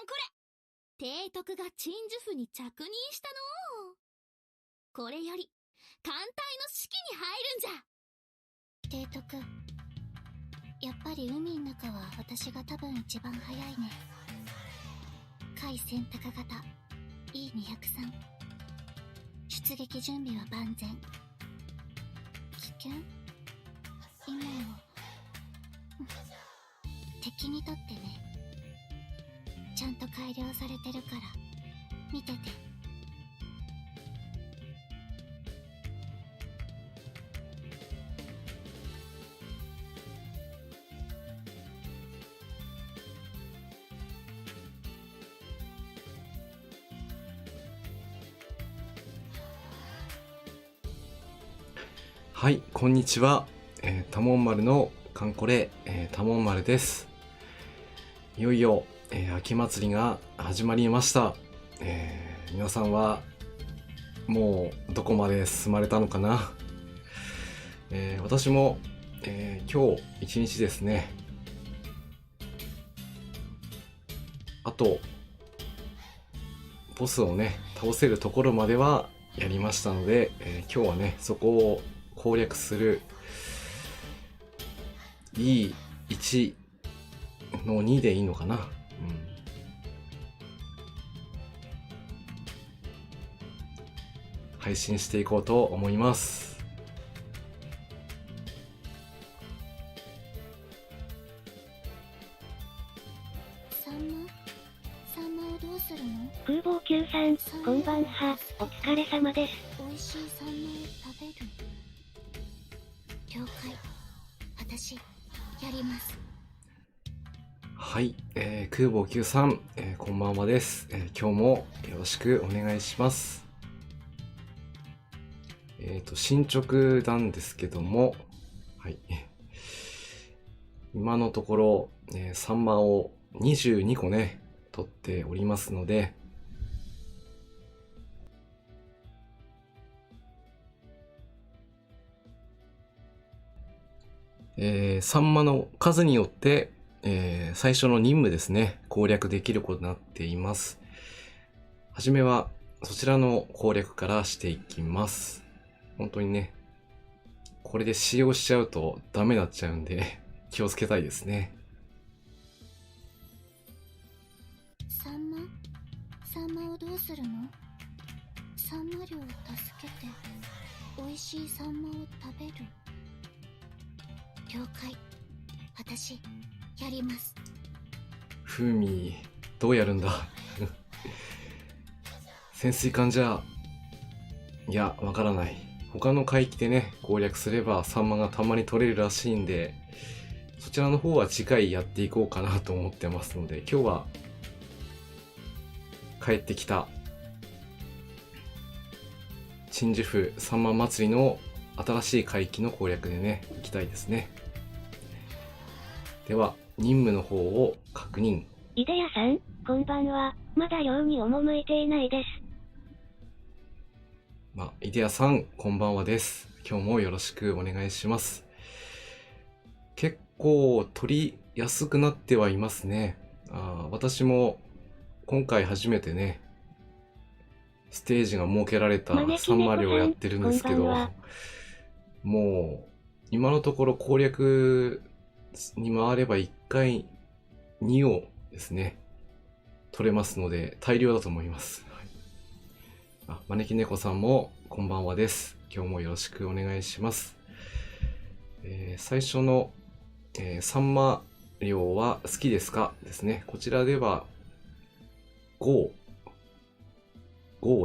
これ、提督が鎮守府に着任したのう。これより艦隊の指揮に入るんじゃ。提督、やっぱり海の中は私が多分一番早いね。海戦高型 E203、 出撃準備は万全。危険？今は敵にとってね。ちゃんと改良されてるから見てて。はい、こんにちは。多聞丸のカンコレ、多聞丸です。いよいよ、秋祭りが始まりました。皆さんはもうどこまで進まれたのかな。私も、今日一日ですね。あとボスをね倒せるところまではやりましたので、今日はねそこを攻略する E1 の2でいいのかな、配信していこうと思います。サンマをどうするの？空母級さん、こんばんは。お疲れ様です。美味しいサンマを食べる。了解。私、やります。はい、空母級さん、こんばんはです。今日もよろしくお願いします。進捗なんですけども、はい。今のところ、サンマを22個ね、取っておりますので、サンマの数によって、最初の任務ですね、攻略できることになっています。はじめはそちらの攻略からしていきます。本当にね、これで使用しちゃうとダメになっちゃうんで気をつけたいですね。サンマをどうするの？サンマ漁を助けて美味しいサンマを食べる。了解。私、やります。フーミー、どうやるんだ潜水艦じゃ、いや、わからない。他の海域でね、攻略すればサンマがたまに取れるらしいんで、そちらの方は次回やっていこうかなと思ってますので、今日は帰ってきた鎮守府サンマ祭りの新しい海域の攻略でね、行きたいですね。では、任務の方を確認。イデヤさん、こんばんは。まだ漁に赴いていないです。イデアさん、こんばんはです。今日もよろしくお願いします。結構取りやすくなってはいますね。私も今回初めてね、ステージが設けられたサンマ漁をやってるんですけど、もう今のところ攻略に回れば1回2をですね、取れますので大量だと思います。招き猫さんもこんばんはです。今日もよろしくお願いします。最初の、サンマ漁は好きですかですね。こちらでは5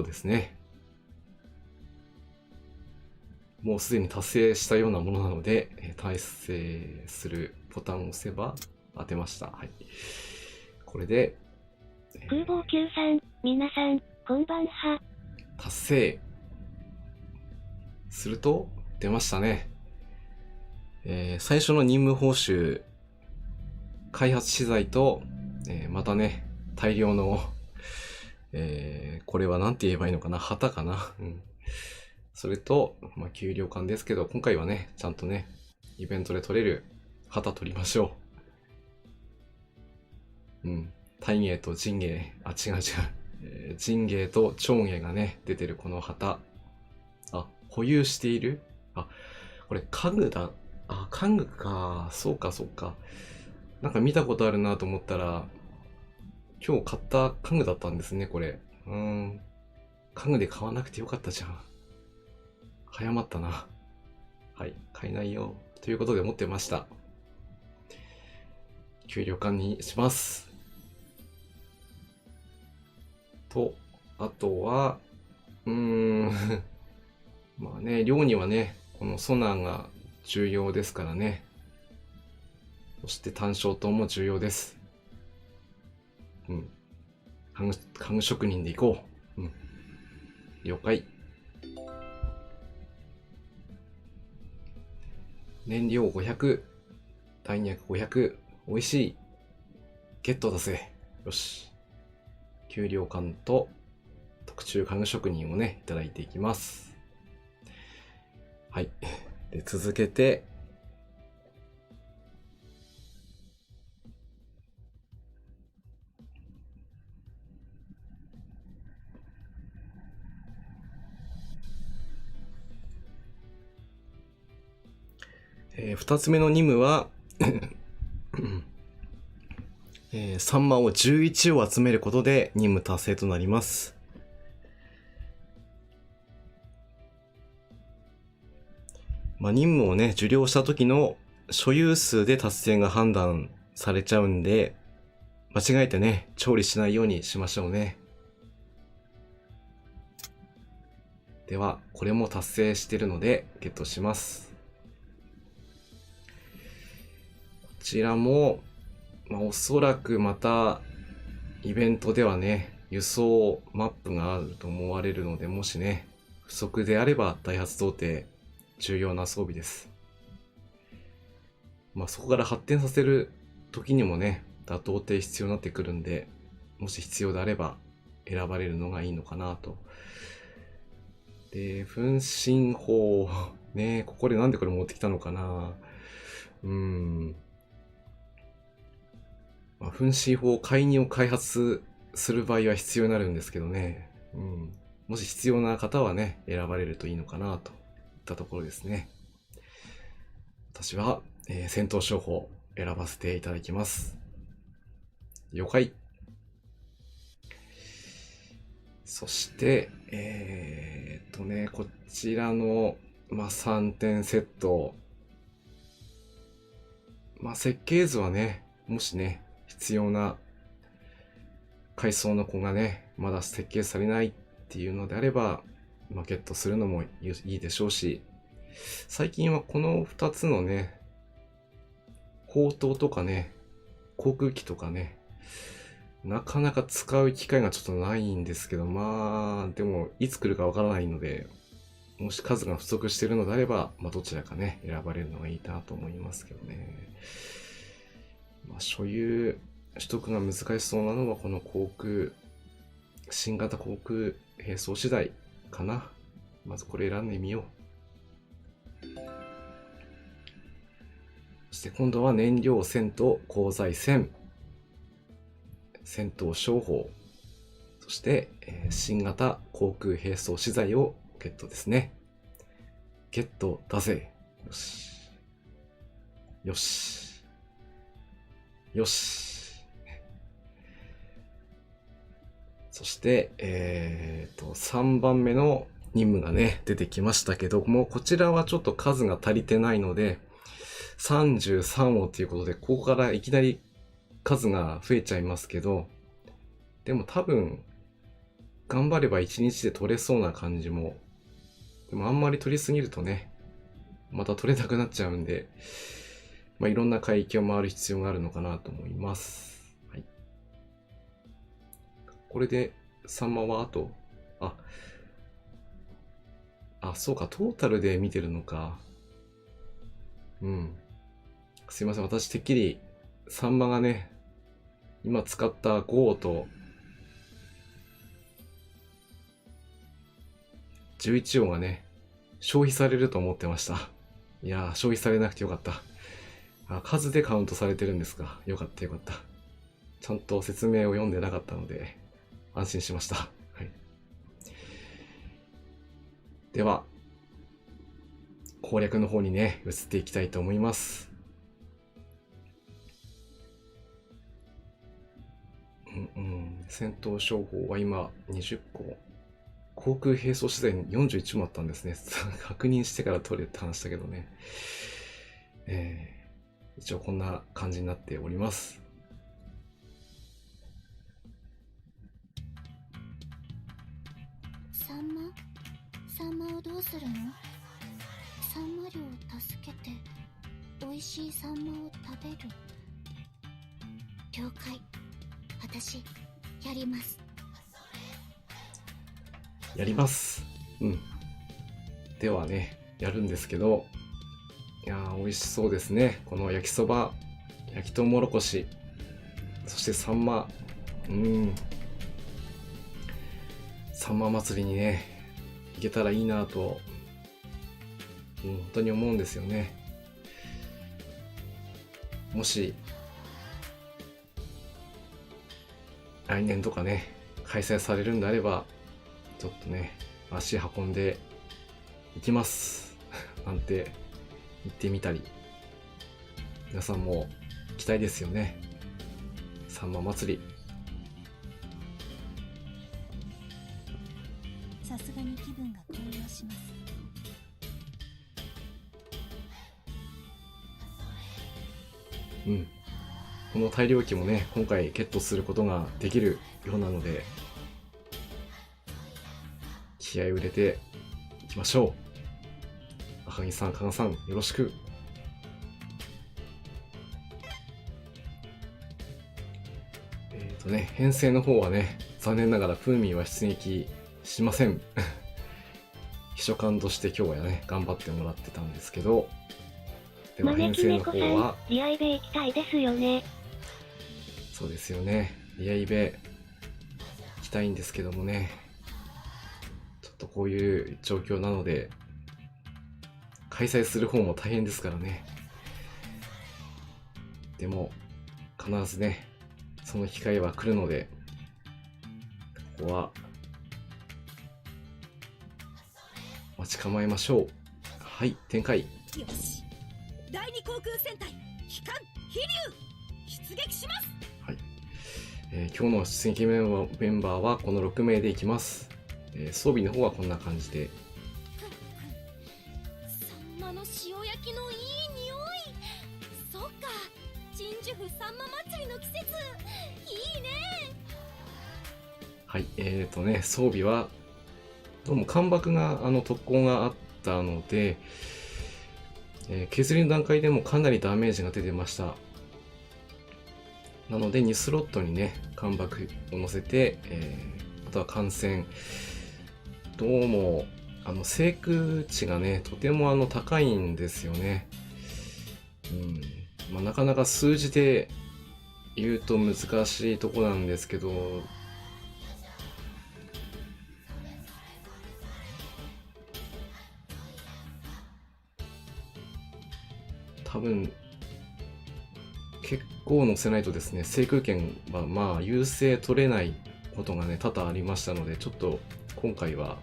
ですね。もうすでに達成したようなものなので、達成するボタンを押せば当てました。はい。これで、空母級さん、皆さん、こんばんは。達成すると出ましたね。最初の任務報酬、開発資材と、またね、大量の、これは何て言えばいいのかな、旗かな。それと、給料感ですけど、今回はね、ちゃんとね、イベントで取れる旗取りましょう。大芸と神芸、違う違う。神芸と長芸がね、出てるこの旗。保有している？これ家具だ。家具か。そうかそうか。なんか見たことあるなと思ったら、今日買った家具だったんですね、これ。家具で買わなくてよかったじゃん。早まったな。はい、買えないよ。ということで持ってました。給料管にします。と、あとは、まあね、漁にはね、このソナーが重要ですからね。そして単焦灯も重要です。家具職人で行こう。了解。燃料500、弾薬500、美味しい。ゲットだぜ。よし。給料管と特注家具職人をね、いただいていきます。はい。で、続けて、2つ目の任務は、サンマを11を集めることで任務達成となります。任務をね、受領した時の所有数で達成が判断されちゃうんで、間違えてね、調理しないようにしましょうね。では、これも達成しているので、ゲットします。こちらも、おそらくまた、イベントではね、輸送マップがあると思われるので、もしね、不足であれば、ダイハツ童貞、重要な装備です。そこから発展させる時にもね、童貞必要になってくるんで、もし必要であれば、選ばれるのがいいのかなと。で、分身法、ね、ここでなんでこれ持ってきたのかな。分身法、介入を開発する場合は必要になるんですけどね。もし必要な方はね、選ばれるといいのかなといったところですね。私は、戦闘商法選ばせていただきます。了解。そして、こちらの、3点セット。設計図はね、もしね、必要な階層の子がね、まだ設計されないっていうのであれば、ゲットするのもいいでしょうし、最近はこの2つのね、砲塔とかね、航空機とかね、なかなか使う機会がちょっとないんですけど、でも、いつ来るかわからないので、もし数が不足しているのであれば、どちらかね、選ばれるのがいいなと思いますけどね。所有、取得が難しそうなのは、この新型航空並走次第かな。まずこれ選んでみよう。そして今度は燃料1000と鋼材1000。戦闘商法、そして、新型航空並走資材をゲットですね。ゲットだぜ。よし。よし。よし。そして、3番目の任務がね、出てきましたけども、こちらはちょっと数が足りてないので、33をということで、ここからいきなり数が増えちゃいますけど、でも多分、頑張れば1日で取れそうな感じも、でもあんまり取りすぎるとね、また取れなくなっちゃうんで、いろんな海域を回る必要があるのかなと思います。はい。これで、サンマはあと、そうか、トータルで見てるのか。すいません、私てっきり、サンマがね、今使った5と11音がね、消費されると思ってました。いやー、消費されなくてよかった。数でカウントされてるんですか。よかったよかった。ちゃんと説明を読んでなかったので安心しました。はい、では攻略の方にね移っていきたいと思います。戦闘商法は今20個、航空兵装資材41もあったんですね。確認してから取れって話だけどね。一応こんな感じになっております。サンマをどうするの？サンマ漁を助けて美味しいサンマを食べる。了解。私やります。やります。ではね、やるんですけど、いやー美味しそうですね。この焼きそば、焼きとうもろこし、そしてサンマ。サンマ祭りにね行けたらいいなと、本当に思うんですよね。もし来年とかね開催されるんであれば、ちょっとね足運んでいきますなんて言ってみたり、皆さんも期待ですよね。サンマ祭り。さすがに気分が高揚します。この大漁旗もね今回ゲットすることができるようなので、気合を入れていきましょう。赤木さん、加賀さん、よろしく。編成の方はね、残念ながらプーミーは出撃しません。秘書官として今日はね、頑張ってもらってたんですけど、では編成の方は、リアイベ行きたいですよね。そうですよね。リアイベ行きたいんですけどもね、ちょっとこういう状況なので、開催する方も大変ですからね。でも、必ずね、その機会は来るので、ここは、待ち構えましょう。はい、展開。よし、第二航空戦隊機関飛竜出撃します。はい、今日の出撃メンバーはこの6名でいきます。装備の方はこんな感じで。サンマの塩焼きのいい匂い。そっか、鎮守府サンマ祭りの季節、いいね。はい、装備はどうも関白が特攻があったので、削りの段階でもかなりダメージが出てました。なので2スロットにね関白を乗せて、あとは艦船、どうも制空値がねとても高いんですよね。なかなか数字で言うと難しいとこなんですけど、多分結構乗せないとですね、制空権は優勢取れないことがね多々ありましたので、ちょっと今回は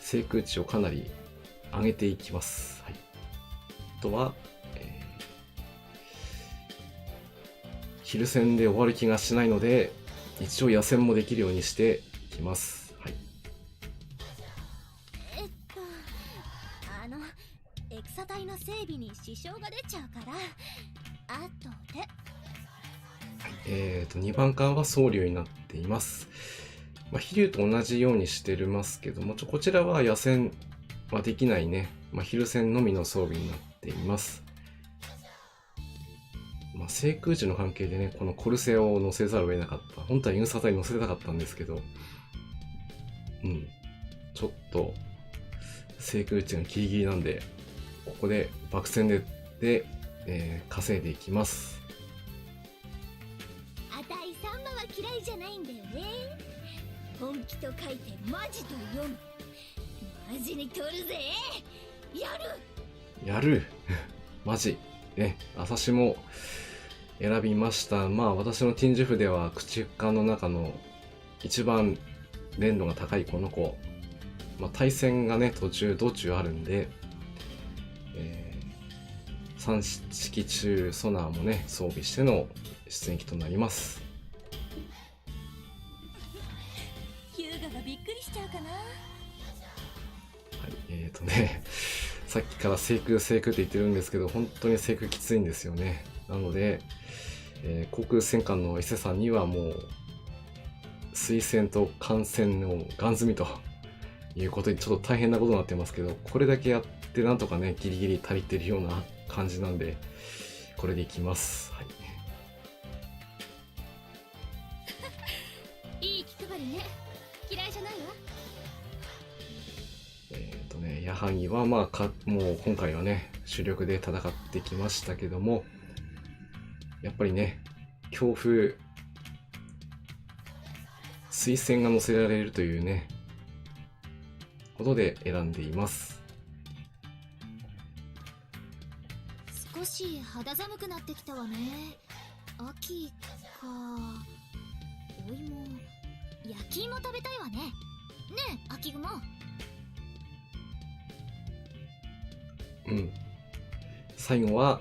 制空値をかなり上げていきます。はい、あとは、昼戦で終わる気がしないので、一応野戦もできるようにしていきます。はい、エクサ隊の整備に支障が出ちゃうから、あとで。2番艦は総流になっています。飛竜と同じようにしてますけども、こちらは野戦はできないね、昼戦のみの装備になっています。制空時の関係でね、このコルセを乗せざるを得なかった。本当はユンサタに乗せたかったんですけど、ちょっと制空値がギリギリなんで、ここで爆戦で稼いでいきます。あたいサンマは嫌いじゃないんだよね。本気と書いてマジと読む。マジに取るぜ。やるマジね、朝しも選びました。まあ私の天寿譜では駆逐艦の中の一番連度が高いこの子。まあ対戦がね、道中あるんで、3式中ソナーもね、装備しての出撃となります。ヒューガがびっくりしちゃうかな。はい、さっきから制空って言ってるんですけど、本当に制空きついんですよね。なので、航空戦艦の伊勢さんにはもう、水戦と艦戦のガン積みということで、ちょっと大変なことになってますけど、これだけやってなんとかね、ギリギリ足りてるような感じなんで、これでいきます。はい。いい気配りね。嫌いじゃないわ。矢作はまあもう今回はね、主力で戦ってきましたけども、やっぱりね、強風、水戦が乗せられるというね、ことで選んでいます。少し肌寒くなってきたわね。秋か。お芋、焼き芋食べたいわね。ねえ、秋雲。うん。最後は、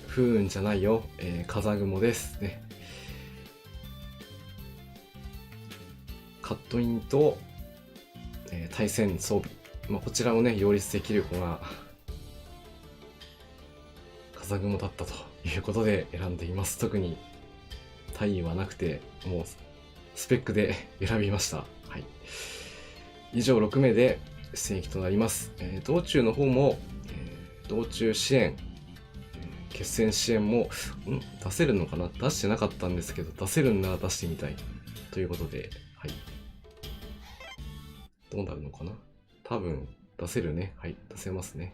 不運じゃないよ、風雲ですね。カットインと、対戦装備。まあ、こちらをね、擁立できる子が、風雲だったということで選んでいます。特に、大意はなくて、もう、スペックで選びました。はい。以上6名で出撃となります。道中の方も、道中支援、決戦支援も、出せるのかな、出してなかったんですけど、出せるんなら出してみたい。ということで、はい。どうなるのかな、多分、出せるね。はい、出せますね。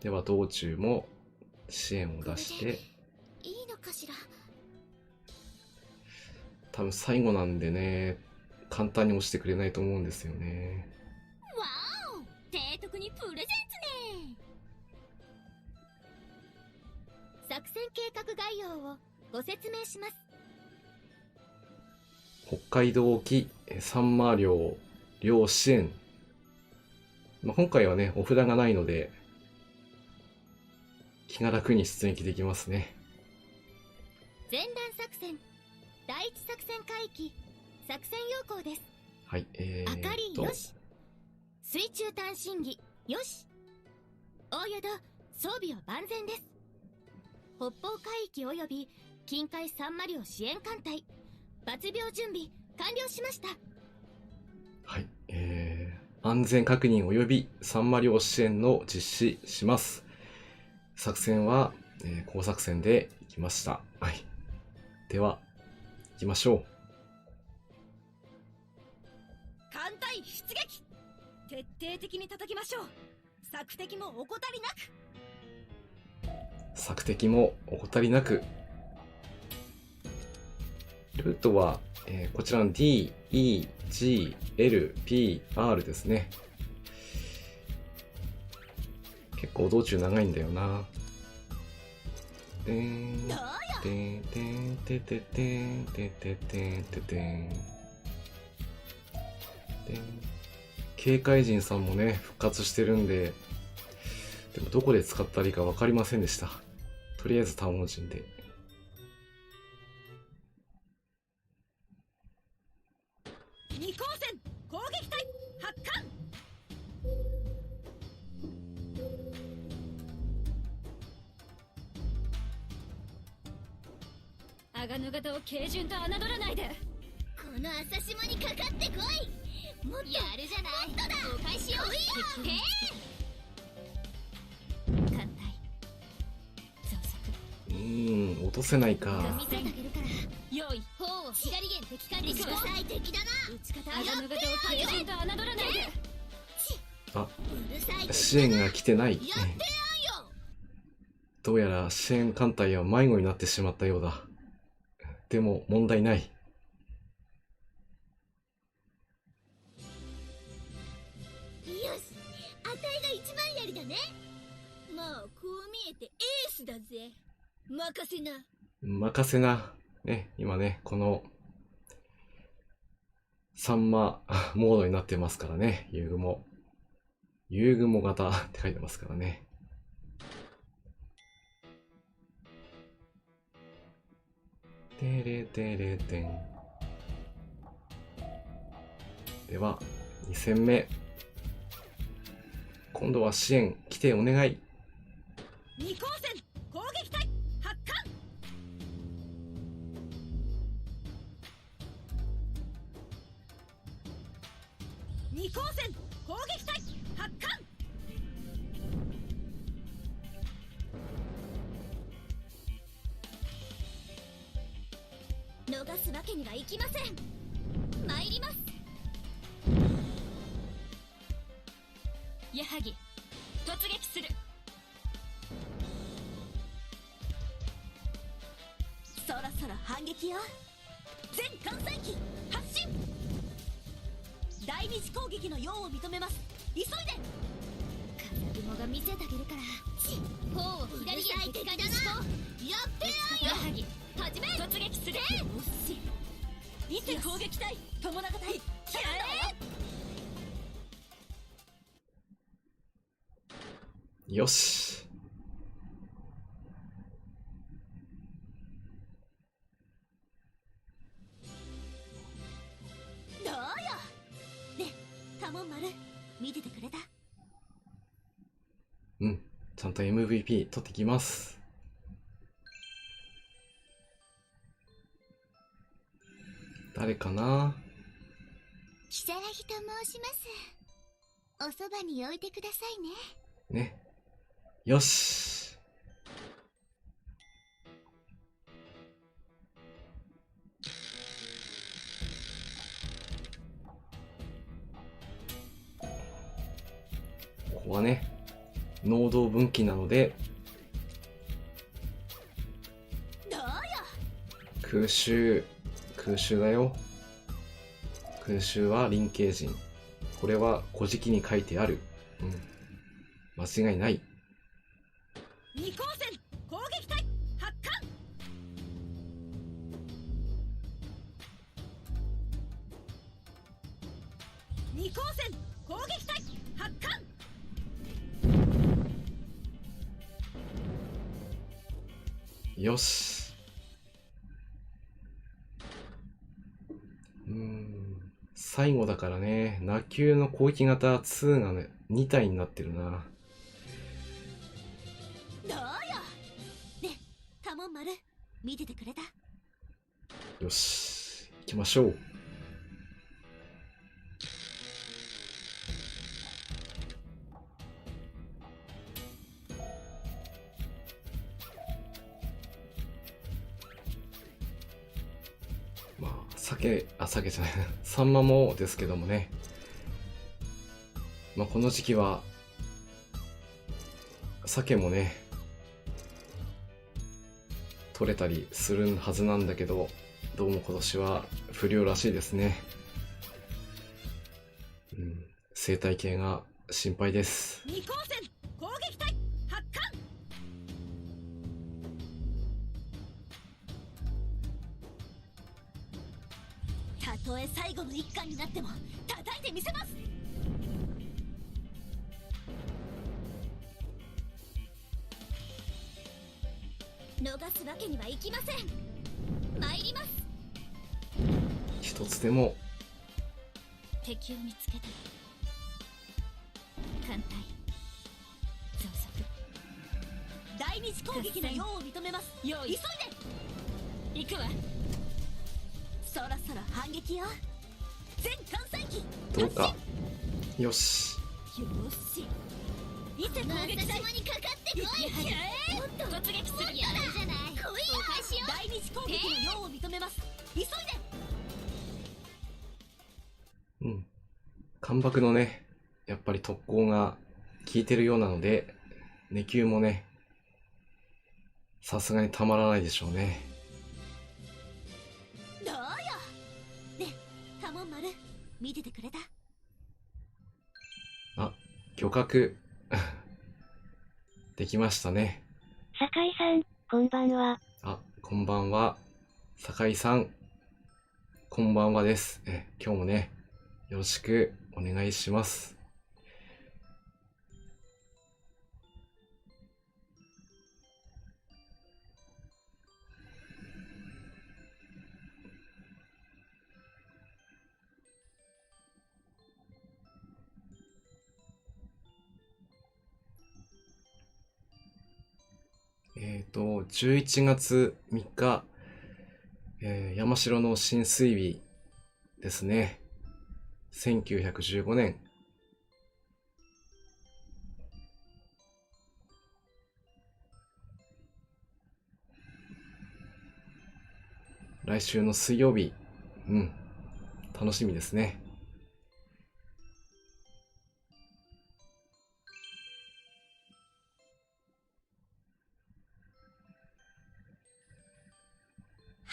では、道中も支援を出して、いいのかしら。多分最後なんでね、簡単に押してくれないと思うんですよね。わお、提督にプレゼンツね。作戦計画概要をご説明します。北海道沖サンマ漁支援。まあ、今回はね、お札がないので、気が楽に出撃できますね。前段作戦、第一作戦海域、作戦要項です。はい、明かりよし。水中探針機よし。大淀、装備は万全です。北方海域及び近海サンマ漁支援艦隊、抜病準備完了しました。はい、安全確認及びサンマ漁支援の実施します。作戦は、工作戦で行きました。はい。では、行きましょう。艦隊出撃。徹底的に叩きましょう。索敵も怠りなく。索敵も怠りなく。ルートは、こちらの D、E、G、L、P、R ですね。結構道中長いんだよな。てんてんてんてんてんてんてんてんてんてんてん。警戒陣さんもね、復活してるんで、でもどこで使ったらいいか分かりませんでした。とりあえず単音陣で。二光線攻撃隊発艦。鋼の型を軽順と侮らないで。この朝霜にかかってこい。もっとやるじゃない。もっとだ。お返しよ。艦隊増速。落とせないか。見せてあげるから。用意、砲を左舷敵艦にします。敵だな。撃ち方鋼の型を軽順と侮らないで。あ、支援が来てない。どうやら支援艦隊は迷子になってしまったようだ。でも問題ない。よし、あたいが一番やりだね。まあこう見えてエースだぜ。任せな。任せな。ね、今ね、この、サンマモードになってますからね、遊具も。遊具も型って書いてますからね。てれてれてん。では、2戦目。今度は支援来てお願い。二光線攻撃隊発艦。二光線攻撃隊発艦。逃すわけにはいきません。参ります。矢作突撃する。そろそろ反撃よ。全艦載機発進。第二次攻撃の用を認めます。急いで。風雲が見せてあげるから。砲を左へ敵だな。やってやるよ。始め。突撃する。一手攻撃隊友永隊。よし。どうよ。ね、カモン丸見ててくれた？うん。ちゃんと MVP 取ってきます。誰かな？如月と申します。おそばに置いてくださいね。ね。よし。ここはね、能動分岐なので、どうよ。空襲だよ。空襲は輪形陣。これは古事記に書いてある。うん。間違いない。二光線攻撃隊発艦。二光線攻撃隊発艦。よし。最後だからね、ナ級の攻撃型2がね、2体になってるな。どうよ。ね、カモン丸見ててくれた？よし、行きましょう。まあ、鮭じゃないな、サンマもですけどもね。まあ、この時期は、鮭もね、取れたりするはずなんだけど、どうも今年は不良らしいですね。生態系が心配です。二光線攻撃隊発艦。たとえ最後の一貫になっても叩いてみせます。逃すわけにはいきません。参ります。一つでも敵を見つけたら艦隊増速。第二次攻撃の用を認めます。急いで。行くわ。そろそろ反撃よ。全艦載機どうか。よし。よし。いつ攻撃隊にかかってこい。もっと突撃する。やるじゃない。来いよ。第二次攻撃の用を認めます。急いで。関白のね、やっぱり特攻が効いてるようなので、2級もね、さすがにたまらないでしょうね。どうよ。ね、カモン丸見ててくれた？あ、漁獲できましたね。酒井さん、こんばんは。あ、こんばんは。酒井さん、こんばんはです。今日もね、よろしくお願いします。11月3日、山城の浸水日ですね。1915年。来週の水曜日。楽しみですね。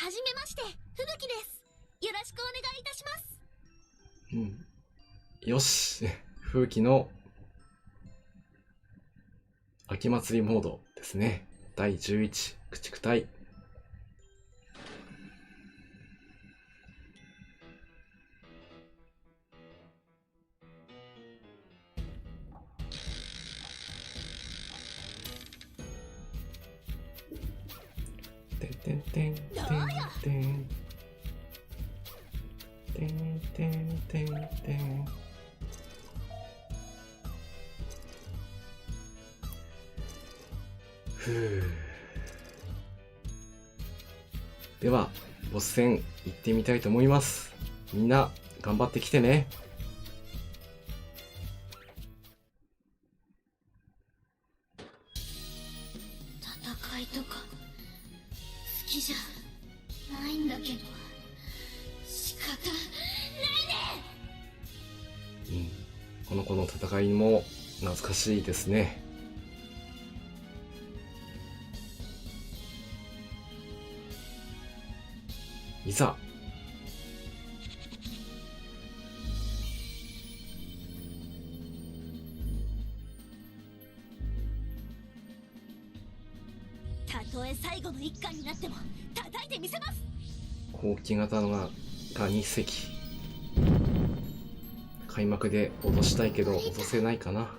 はじめまして、ふぶきです。よろしくお願いいたします。よし、風紀の秋祭りモードですね。第11駆逐隊。てんてんてんてんてんてんてんてんてん。ふう。ではボス戦行ってみたいと思います。みんな頑張ってきてね。戦いとか好きじゃないんだけど仕方この子の戦いも懐かしいですね。いざ。たとえ最後の一巻になっても叩いてみせます。後期型のが2隻。開幕で脅したいけど脅せないかな。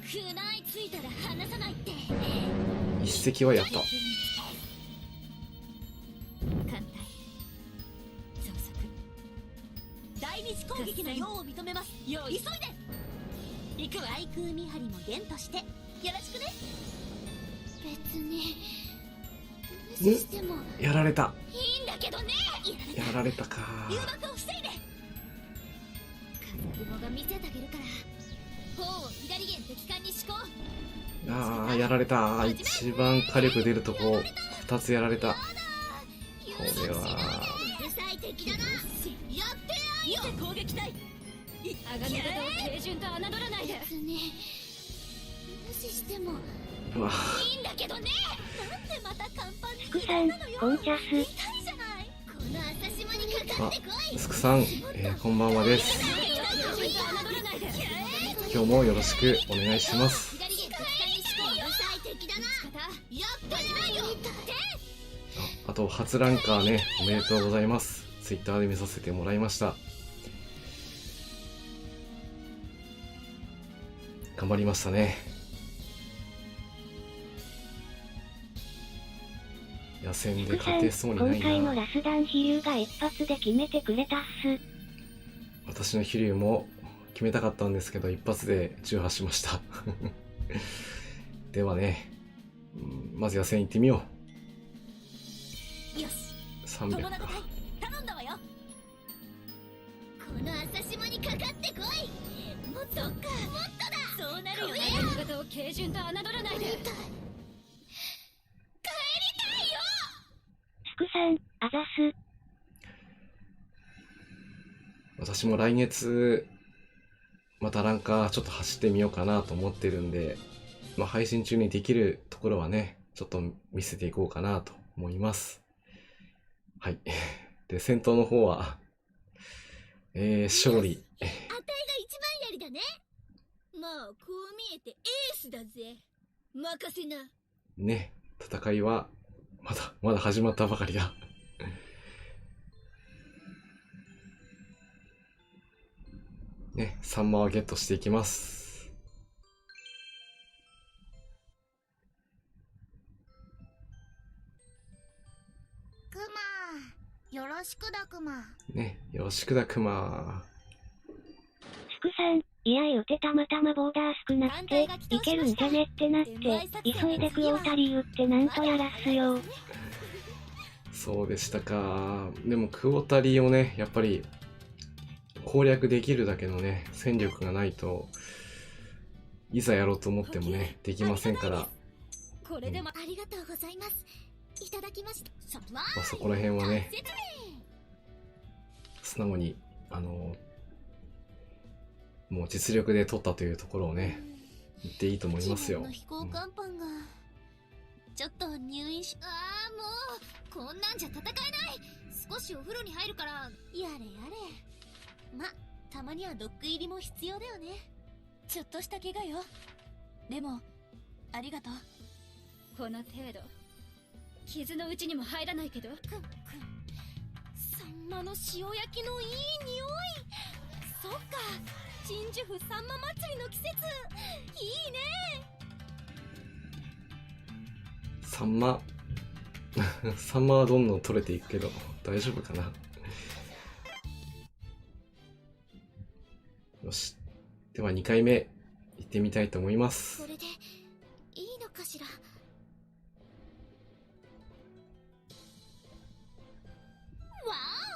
食いついたら離さないって。一隻はやった。艦隊増速。第二次攻撃の用を認めます。急いで行くわ。対空見張りも伝としてよろしくね。別に無視してもやられた。いいんだけどね。やられたか。誘爆を防いで。風雲が見せてあげるから。砲を左舷敵艦に施行。やられた。一番火力出るとこ2つやられた。これはうるさい敵だな。やってやるよ。攻撃隊あがめ方を平準と侮らないで。別に無視してもうわ。いいんだけどね。なんでまた甲板にスクさん、コンチャス。痛いじゃない。この朝霜にかかってこい。スクさん、こんばんはです。今日もよろしくお願いします。あと初ランカーね、おめでとうございます。ツイッターで見させてもらいました。頑張りましたね。野戦で勝てそうにないな。今回のラスダン飛竜が一発で決めてくれたっす。私の飛竜も決めたかったんですけど一発で中破しましたではね、まず野戦行ってみよよし。う。300友か。永隊頼んだわよ。この朝霜にかかってこい。もっとか、もっとだ。そうなるよね。方を軽順と侮らないで。スクさん、あざす。私も来月またランカーちょっと走ってみようかなと思ってるんで、配信中にできるところはねちょっと見せていこうかなと思います。はい。で戦闘の方は勝利。あたいが一番やりだね。もうこう見えてエースだぜ。任せな。ね、戦いはまだ始まったばかりだ。ね、サンマはゲットしていきます。クマよろしくだクマ。ね、よろしくだクマ。スクさん、いや言うてたまたまボーダー少なくて、いけるんじゃねってなって、急いでクオータリー打ってなんとやらっすよ。そうでしたか。でもクオータリーをね、やっぱり攻略できるだけのね、戦力がないと、いざやろうと思ってもね、できませんから、これでもありがとうございます。いただきました。サプライまあ、そこら辺はね、説明。素直に、もう実力で取ったというところをね、言っていいと思いますよ。自分の飛行甲板が、ちょっと入院し、ああ、もうこんなんじゃ戦えない。少しお風呂に入るから。やれやれ。ま、たまにはドッグ入りも必要だよね。ちょっとした怪我よ。でもありがとう。この程度傷のうちにも入らないけど。サンマの塩焼きのいい匂い。そっか、鎮守府サンマ祭りの季節。いいね。サンマサンマはどんどん取れていくけど大丈夫かな。よし、では2回目行ってみたいと思います。これでいいのかしら。わ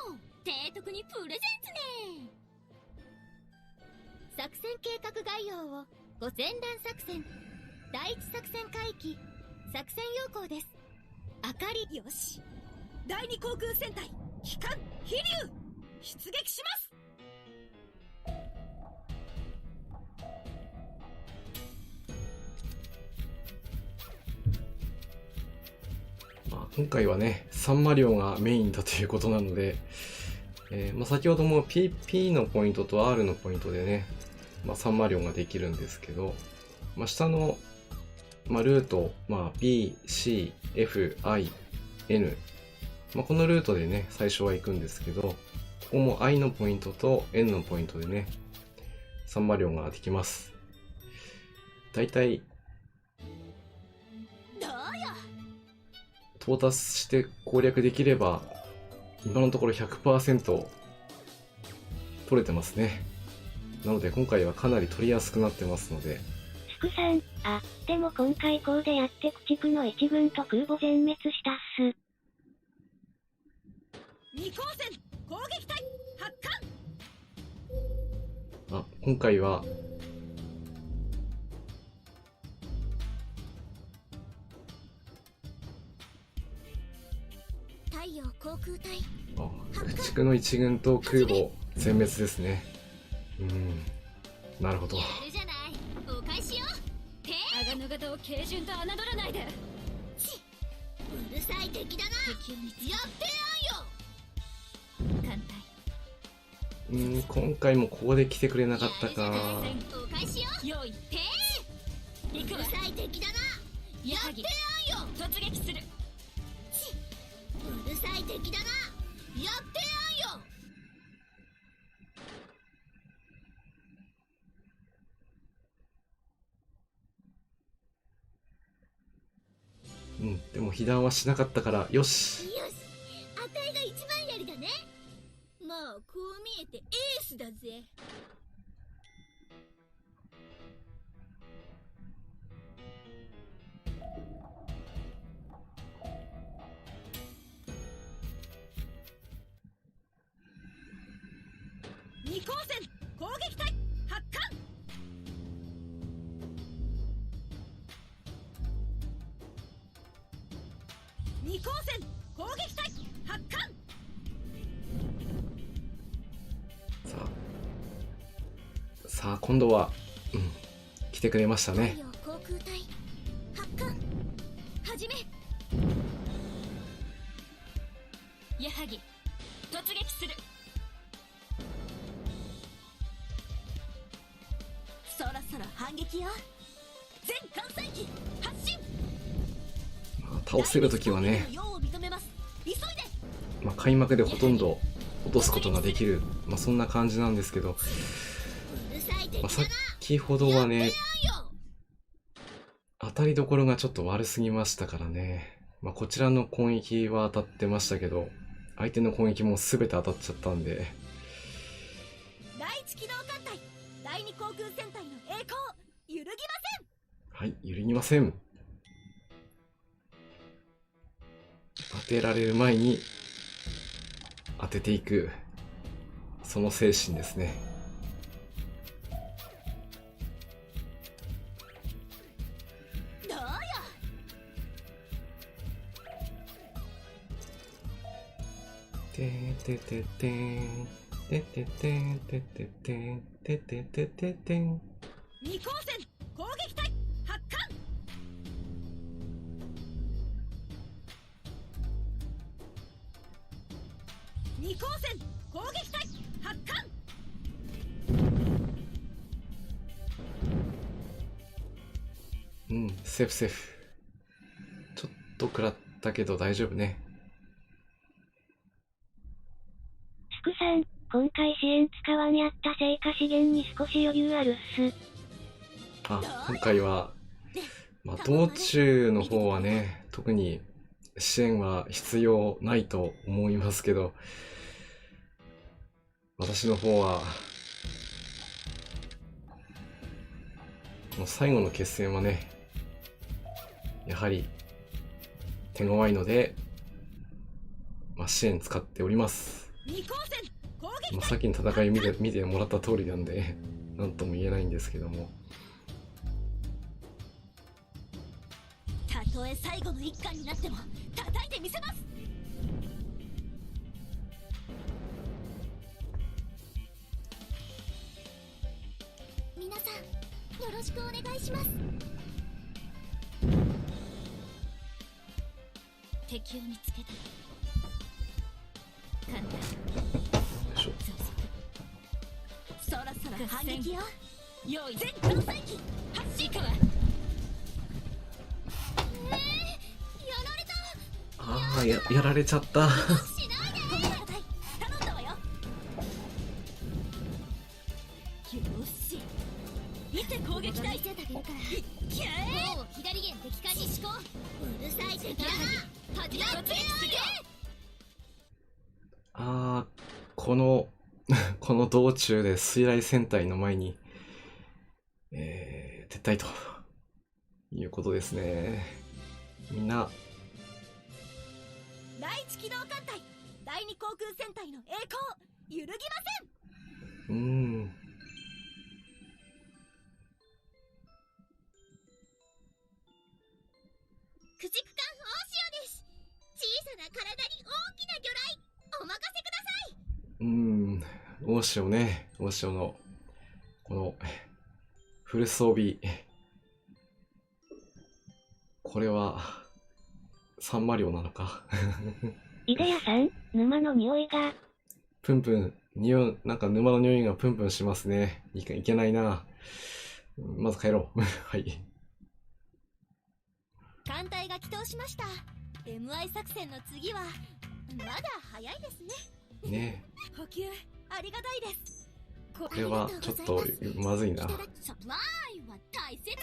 お、提督にプレゼンツね。作戦計画概要をご前段作戦第一作戦海域作戦要項です。あかり。よし、第二航空戦隊機関飛竜出撃します。まあ、今回はね、サンマ漁がメインだということなので、まあ、先ほども PP のポイントと R のポイントでね、まあ、サンマ漁ができるんですけど、まあ、下の、まあ、ルート、まあ、B、C、F、I、N、まあ、このルートでね、最初は行くんですけど、ここも I のポイントと N のポイントでね、サンマ漁ができます。だいたいどうよ。到達して攻略できれば、今のところ 100% 取れてますね。なので今回はかなり取りやすくなってますので。スクさん、あ、でも今回こうでやって駆逐の一軍と空母全滅したっす。二光線攻撃隊発艦。あ、今回は太陽航空隊。駆逐の一軍と空母全滅ですね。なるほど。やるじゃない。お返しよ。アガノ型を軽順と侮らないで。うるさい敵だな。敵を見つけやって艦隊。今回もここで来てくれなかったか。やるじゃない。お返しよ。用意行くわ。うるさい敵だな。やってやんよ。突撃する。うるさい敵だな。やってやんよ。でも被弾はしなかったからよし。よし、あたいが一番やりだね。まあこう見えてエースだぜ。二光線攻撃隊発艦。二光線攻撃隊発艦。さあ今度は来てくれましたね。太陽航空隊発艦。はじめ。矢作突撃する。そろそろ反撃よ。全艦載機発倒せるときはね、用を認めます。急いで。まあ、開幕でほとんど落とすことができる、まあ、そんな感じなんですけど、うるさい敵まあ、だな。先ほどはね、よ当たりどころがちょっと悪すぎましたからね。まあ、こちらの攻撃は当たってましたけど、相手の攻撃も全て当たっちゃったんで、第一機動艦隊第二航空戦隊の栄光揺るぎまはい、揺るぎません。当てられる前に当てていく、その精神ですね。せん。どうよ。ててててんてててんてててんてててててん。二光線攻撃隊発艦。二光線攻撃隊発艦。うん、セーフセーフ。ちょっと食らったけど大丈夫ね。スクさん、今回支援使わにあった成果資源に少し余裕あるっす。あ、今回は、まあ、道中の方はね、特に支援は必要ないと思いますけど、私の方は、この最後の決戦はね、やはり手強いので、まあ、支援使っております。二光線攻撃まあ、隊。さっきの戦い見てもらった通りなんで、なんとも言えないんですけども。たとえ最後の一巻になっても叩いてみせます。皆さんよろしくお願いします。敵を見つけた。簡単。よいしょ。そろそろ反撃よ。用意全艦載機発進。行くわ。やられた。ああ、やられちゃった。しないで。小型隊頼んだわよ。よし見て攻撃隊。見せてあげるから。キャー。もう左舷敵艦に思考。うるさい敵だな。始まってやる。ああ、この道中で水雷戦隊の前に、撤退ということですね。みんな、第一機動艦隊第二航空戦隊の栄光揺るぎません。駆逐艦大潮です。小さな体に大きな魚雷お任せください。大潮ね、大潮の、この、フル装備、これは、サンマ漁なのか。イデヤさん、沼の匂いが。プンプン、なんか沼の匂いがプンプンしますね。いけないな。まず帰ろう。はい。艦隊が起動しました。 MI 作戦の次はまだ早いですね。ね補給ありがたいです。これはちょっとまずいな。サプライは大切ね。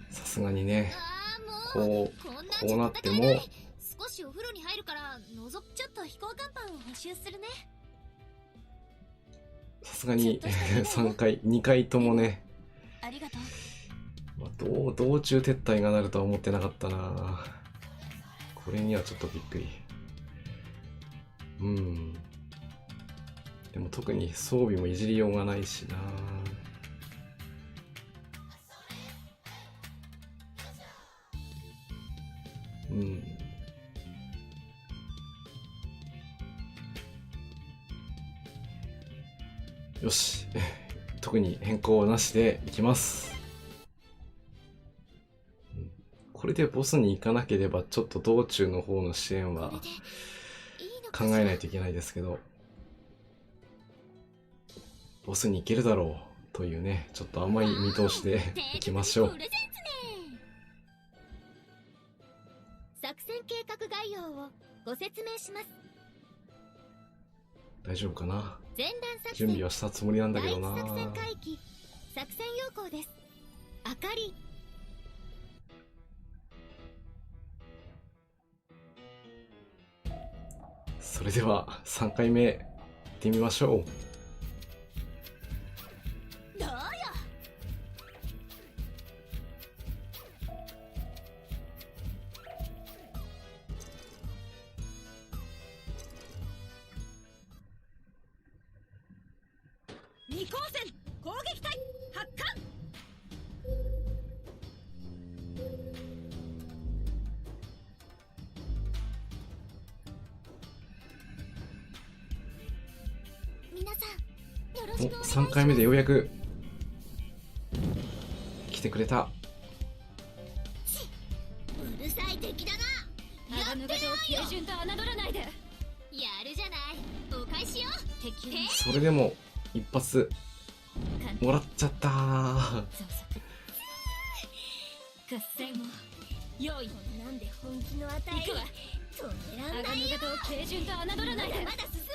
さすがにね、ああもうここんなんうじゃなっても、戦えない少しお風呂に入るから覗く。ちょっと飛行甲板を補修するね。さすがに2回ともね、ありがとう。まあ、道中撤退がなるとは思ってなかったな。これにはちょっとびっくり。でも特に装備もいじりようがないしな。よし、特に変更なしでいきます。これでボスに行かなければちょっと道中の方の支援は考えないといけないですけど、ボスに行けるだろう。というね、ちょっと甘い見通しでいきましょう。プレゼンツね。作戦計画概要をご説明します。大丈夫かな。前段作戦準備はしたつもりなんだけどな。第一作戦海域作戦要項です。あかり。それでは3回目行ってみましょう。どうよ。二光線攻撃隊発艦。皆さんよろお、しくお願いします。3回目でようやく来てくれた。うるさい敵だな。あの方を基準と侮らないで。やるじゃない。お返しよ。敵をそれでも一発もらっちゃったー。増速合戦を用意。なんで本気の値行くわ。止めらあがの方を基準と侮らないで。まだ進むさ。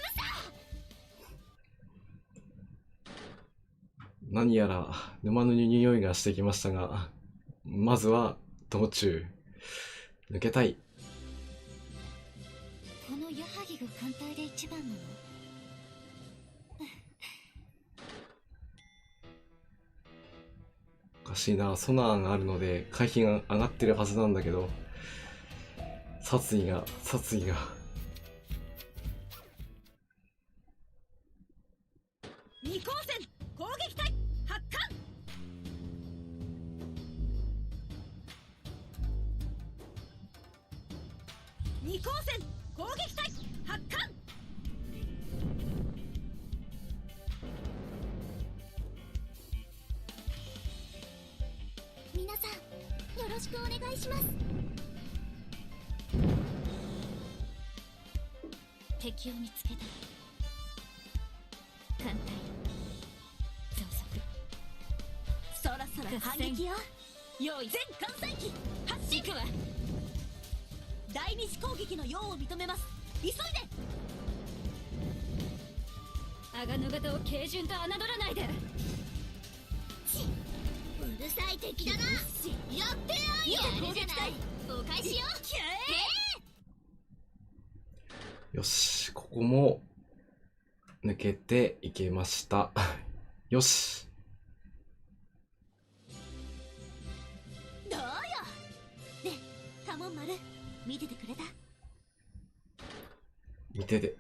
何やら沼の匂いがしてきましたが、まずは道中抜けたい。このヤハギが艦隊で一番なの？おかしいな。ソナーがあるので回避が上がってるはずなんだけど、殺意が二光線攻撃隊発艦。二光線攻撃隊発艦。皆さんよろしくお願いします。敵を見つけた。艦隊増速。そろそろ反撃よ。用意。全艦載機発進。行くわ。第二次攻撃の用を認めます。急いで。あがの方を基準と侮らないで。うるさい敵だな。やってやるじゃない。お返しよ。よし、ここも抜けていけました。よし。どうよ。ねえ、カモン丸見ててくれた？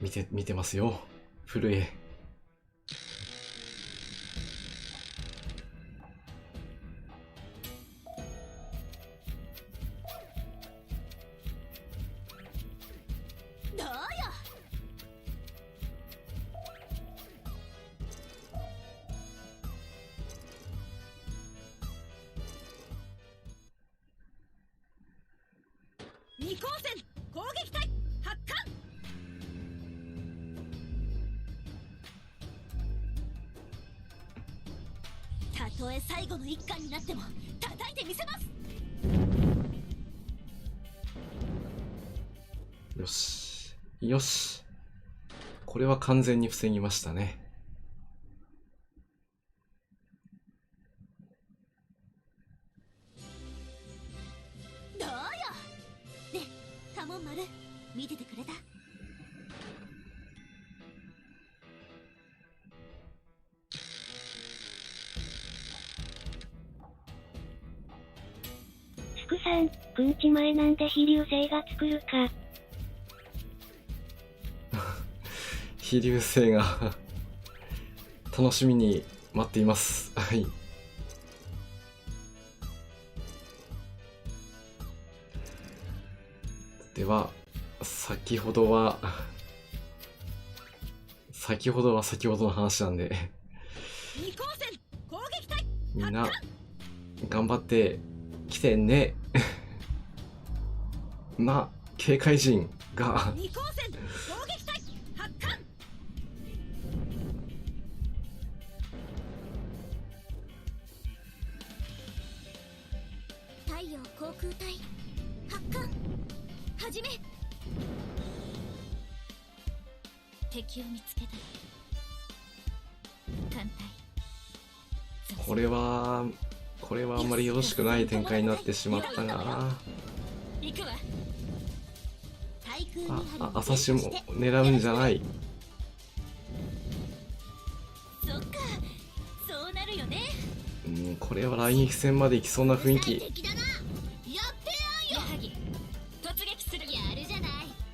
見てますよ。震え。どうよ。二光線攻撃隊発艦。たとえ最後の一巻になっても叩いてみせます。よし。よし。これは完全に防ぎましたね。どうよ。ねえ、カモン丸見ててくれた？スクさん、くんち前なんで飛竜星が作るか。飛竜星が楽しみに待っています。はい。では、先ほどは先ほどの話なんで二光線攻撃隊みんな頑張ってきてね。警戒陣が二光線攻撃隊発艦。陽航空隊発艦始め。敵を見つけた艦隊。これはあんまりよろしくない展開になってしまったが、行くわ。対空見張りに朝日も狙うんじゃない。そっか、そうなるよね。これは来撃戦まで行きそうな雰囲気。敵だな。やってやんよ。矢作突撃する。やるじゃない。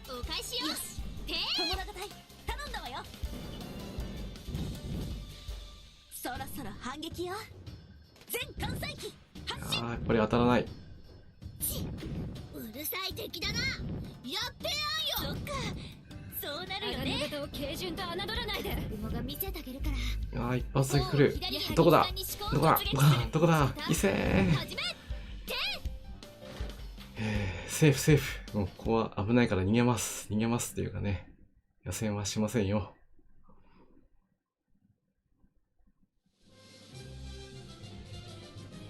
お返しよ。よし。友永隊頼んだわよ。そろそろ反撃よ。全艦載機発進。やっぱり当たらない。うるさい敵だな。やってやんよ。そっか、そうなるよね。鋼型を軽順と侮らないで。雲が見せてあげるから。一発だけ来る。どこだどこだどこだ伊勢セーフセーフ。もうここは危ないから逃げますっていうかね、野戦はしませんよ。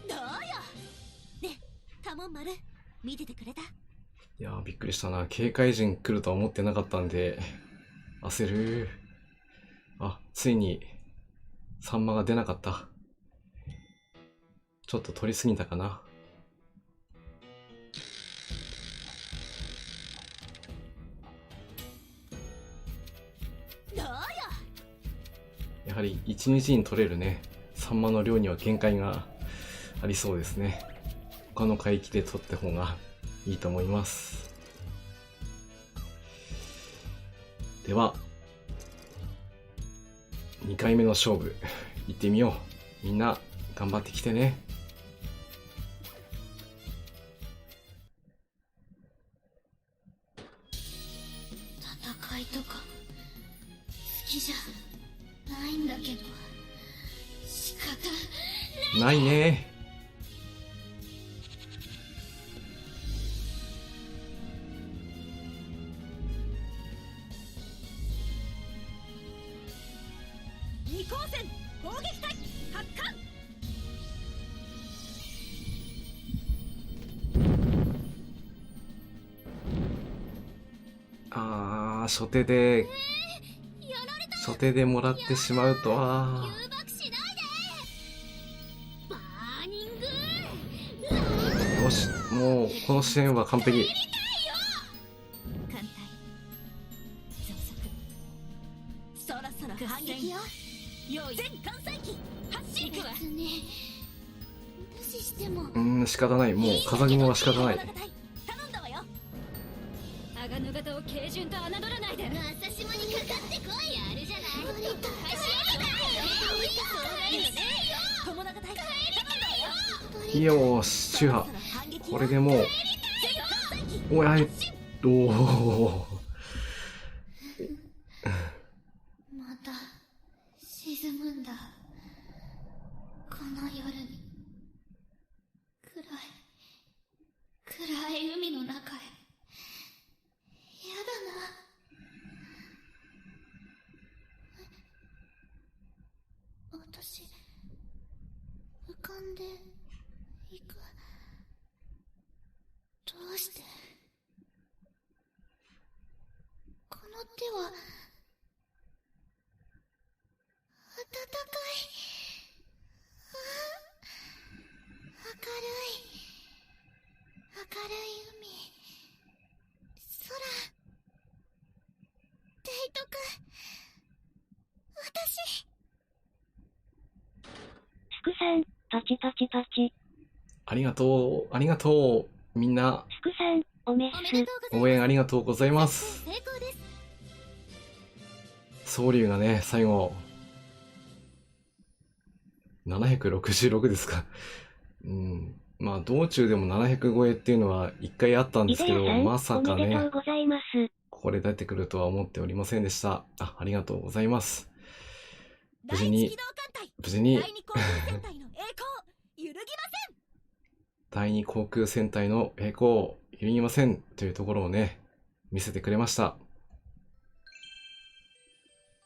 どうよ。ね、カモン丸見ててくれた？いやーびっくりしたな。警戒陣来るとは思ってなかったんで焦る。ついにサンマが出なかった。ちょっと取りすぎたかな。どうよ。やはり一日に取れるねサンマの量には限界がありそうですね。他の海域で取った方がいいと思います。では2回目の勝負行ってみよう。みんな頑張ってきてね。戦いとか好きじゃないんだけど仕方ないね。二光線攻撃隊発艦。初手でもらってしまうとは。誘爆しないで。バーニング。よし、もうこの支援は完璧。艦隊増速。そろそろ反撃よ。用意。全艦載機発進。行くわ。別に無視しても仕方ない。もう風雲は仕方ない。頼んだわよ。鋼型を軽順と侮らないで。朝島にかかってこい。やるじゃない。友永隊頼んだわよ。よーし、中波。これでもう、おやい、おまた沈むんだ。この夜に暗い海の中へ。やだな。私浮かんでいく。どうしてこの手は暖かい。明るい海、空、デイトくん、私。スクさん、パチパチパチ。ありがとう、ありがとう。みんな、スクさん、おめっす。応援ありがとうございます。成功です。総流がね、最後、766ですか。まあ、道中でも700超えっていうのは一回あったんですけど、まさかね、おめでとうございます。これ出てくるとは思っておりませんでした。ありがとうございます。無事に、第二航空戦隊の栄光揺るぎません。第二航空戦隊の栄光揺るぎませんというところをね、見せてくれました。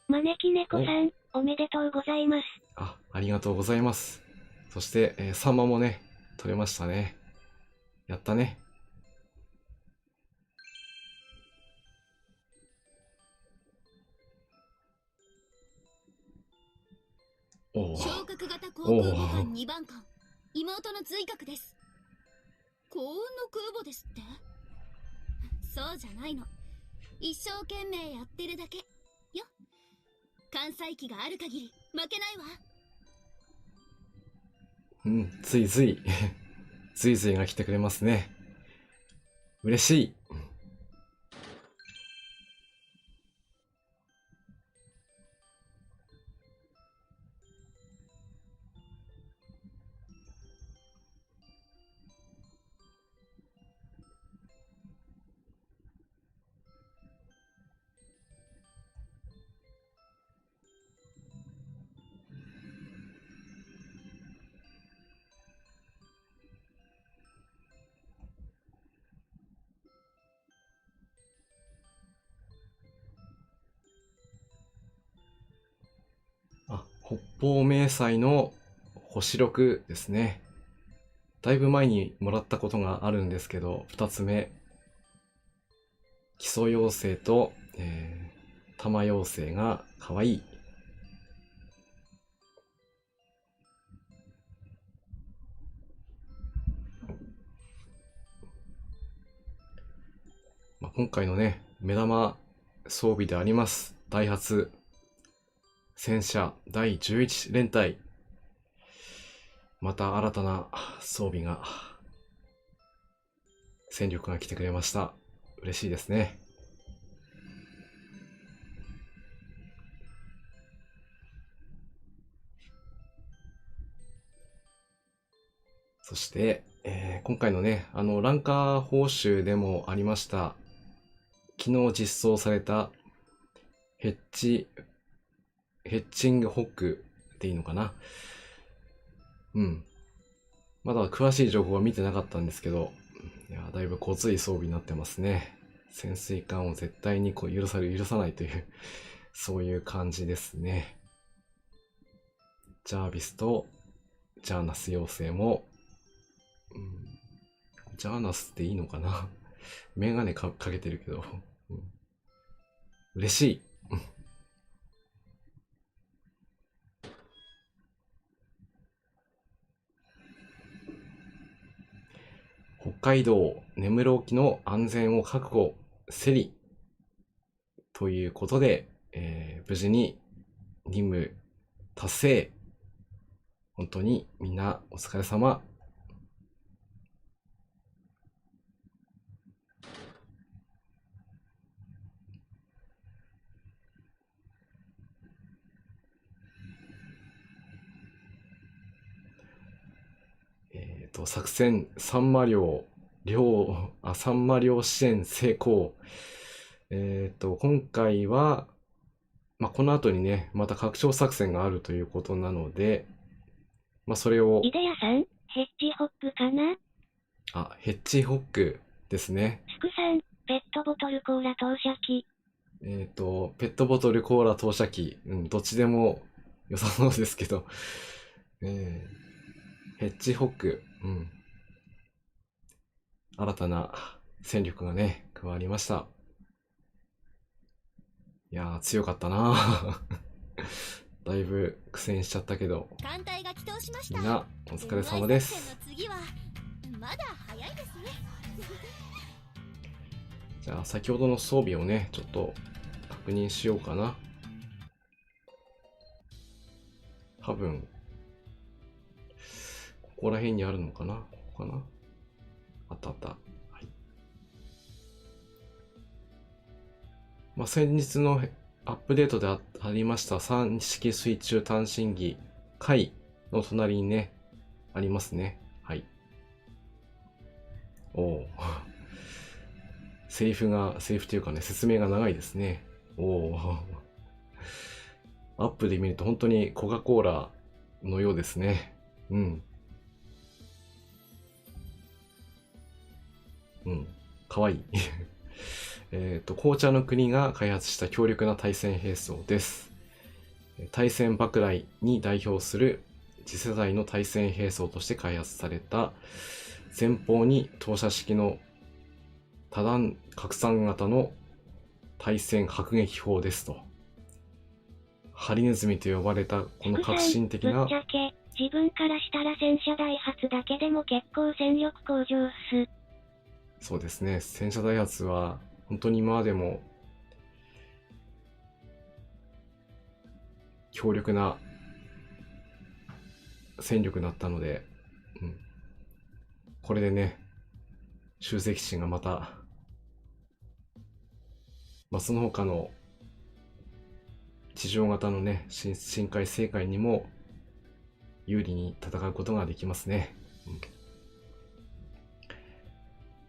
招き猫さん、おめでとうございます。ありがとうございます。そして、サンマもね、取れましたね。やったね。おお。昇格型航空母艦2番艦、妹の髄核です。幸運の空母ですって？そうじゃないの。一生懸命やってるだけよ。艦載機がある限り負けないわ。うん、ついついついついが来てくれますね。嬉しい。あ、北方迷彩の星6ですね。だいぶ前にもらったことがあるんですけど、2つ目。基礎妖精と、玉妖精が可愛い。今回のね、目玉装備であります。ダイハツ戦車第11連隊。また新たな装備が、戦力が来てくれました。嬉しいですね。そして、今回のね、ランカー報酬でもありました。昨日実装されたヘッチングホックっていいのかな。うん。まだ詳しい情報は見てなかったんですけど、いや、だいぶごつい装備になってますね。潜水艦を絶対に許さないというそういう感じですね。ジャービスとジャーナス妖精も、ジャーナスっていいのかな。メガネかけてるけど、嬉しい。北海道根室沖の安全を確保せりということで、無事に任務達成。本当にみんなお疲れ様。作戦サンマ漁支援成功。今回は、この後にね、また拡張作戦があるということなので、それを。イデヤさん、ヘッジホックかな？あ、ヘッジホックですね。スクさん、ペットボトルコーラ投射機。ペットボトルコーラ投射機。どっちでも良さそうですけど。ヘッジホック。新たな戦力がね、加わりました。いやー、強かったなだいぶ苦戦しちゃったけど、艦隊が起動しました。みんなお疲れ様です。作戦の次はまだ早いですね。じゃあ先ほどの装備をね、ちょっと確認しようかな。多分ここら辺にあるのかな。ここかな。あったあった。はい。先日のアップデートでありました3式水中単身機海の隣にね、ありますね。はい。おお。セリフというかね、説明が長いですね。おお。アップで見ると本当にコカ・コーラのようですね。かわいい。紅茶の国が開発した強力な対戦兵装です。対戦爆雷に代表する次世代の対戦兵装として開発された前方に投射式の多弾拡散型の対戦迫撃砲ですと。ハリネズミと呼ばれたこの革新的な、ぶっちゃけ、自分からしたら戦車ダイハツだけでも結構戦力向上っす。そうですね、戦車ダイハツは本当に今までも強力な戦力だったので、これでね、集積心がまた、その他の地上型のね、深海星海にも有利に戦うことができますね。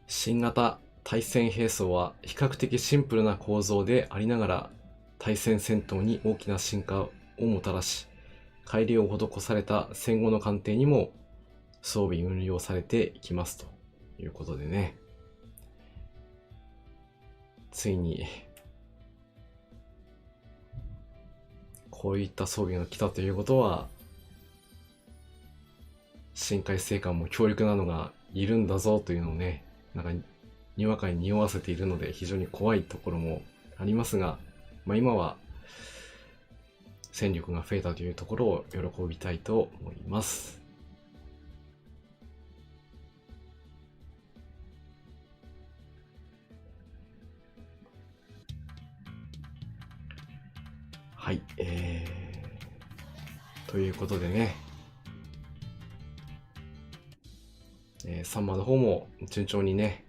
新型対戦兵装は比較的シンプルな構造でありながら、対戦戦闘に大きな進化をもたらし、改良を施された戦後の艦艇にも装備運用されていきますということでね。ついに、こういった装備が来たということは、深海星艦も強力なのがいるんだぞというのをね、なんかにわかに匂わせているので非常に怖いところもありますが、今は戦力が増えたというところを喜びたいと思います。はい、ということでね、サンマの方も順調にね、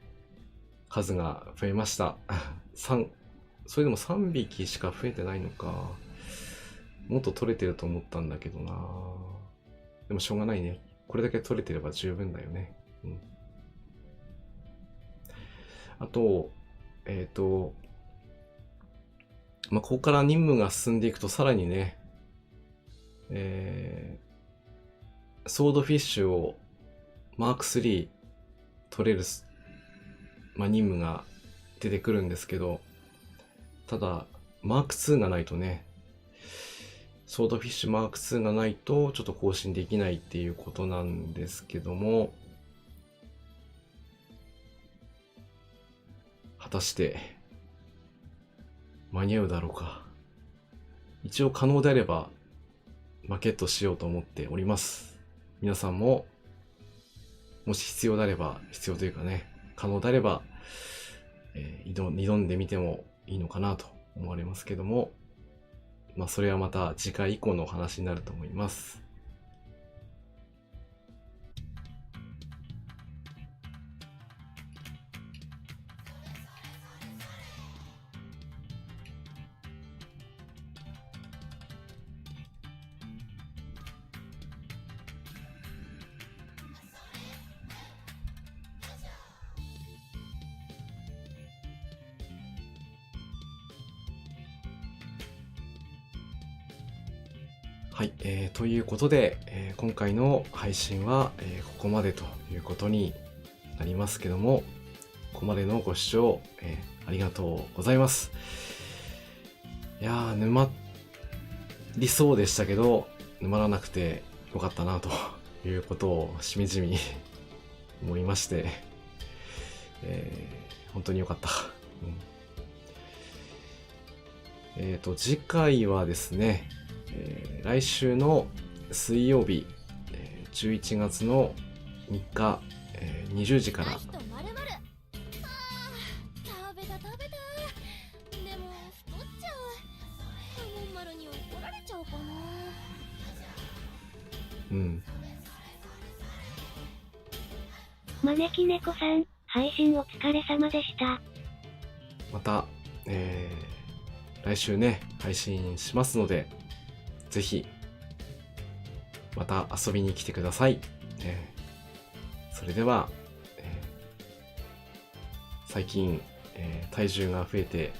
数が増えました。それでも3匹しか増えてないのか。もっと取れてると思ったんだけどな。でもしょうがないね。これだけ取れてれば十分だよね。あと、ここから任務が進んでいくとさらにね、ソードフィッシュをマーク3取れる、任務が出てくるんですけど、ただ、マーク2がないとね、ソードフィッシュマーク2がないとちょっと更新できないっていうことなんですけども、果たして間に合うだろうか。一応可能であればマーケットしようと思っております。皆さんももし必要であれば、必要というかね、可能であれば、挑んでみてもいいのかなと思われますけども、それはまた次回以降のお話になると思います。はい、ということで、今回の配信は、ここまでということになりますけども、ここまでのご視聴、ありがとうございます。いやー、沼りそうでしたけど、沼らなくてよかったなということをしみじみ思いまして、本当によかった。次回はですね、来週の水曜日、11月の3日、20時から、食べたでも太っちゃう。カモン丸に怒られちゃうかな。招き猫さん、配信お疲れ様でした。また、来週ね、配信しますので、ぜひ、また遊びに来てください。それでは、最近、体重が増えて、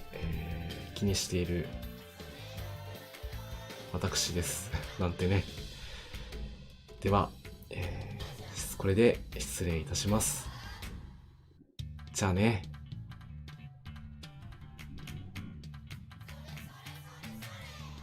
気にしている私です。なんてね。では、これで失礼いたします。じゃあね。